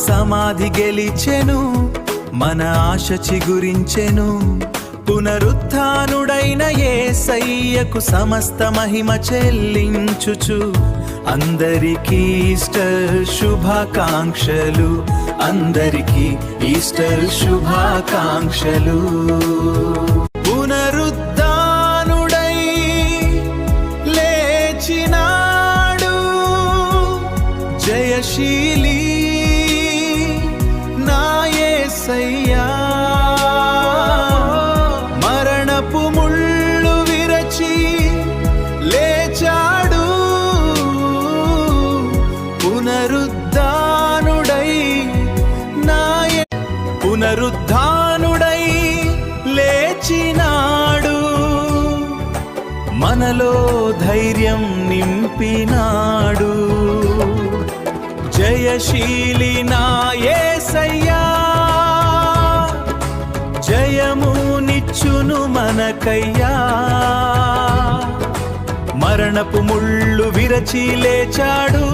సమాధి గెలిచెను, మన ఆశ చిగురించెను. పునరుత్థానుడైన యేసయ్యకు సమస్త మహిమ చెల్లించుచు అందరికీ ఈస్టర్ శుభాకాంక్షలు, అందరికీ ఈస్టర్ శుభాకాంక్షలు. పునరుత్థానుడై లేచినాడు జయశీలి నా యేసయ్యా, మరణపు ముళ్ళు విరచి లేచాడు. పునరుత్థానుడై పునరుత్థానుడై లేచినాడు, మనలో ధైర్యం నింపినాడు. జయశీలి నా యేసయ్యా, జయము నిచ్చును మనకయ్యా. మరణపు ముళ్ళు విరచి లేచాడు.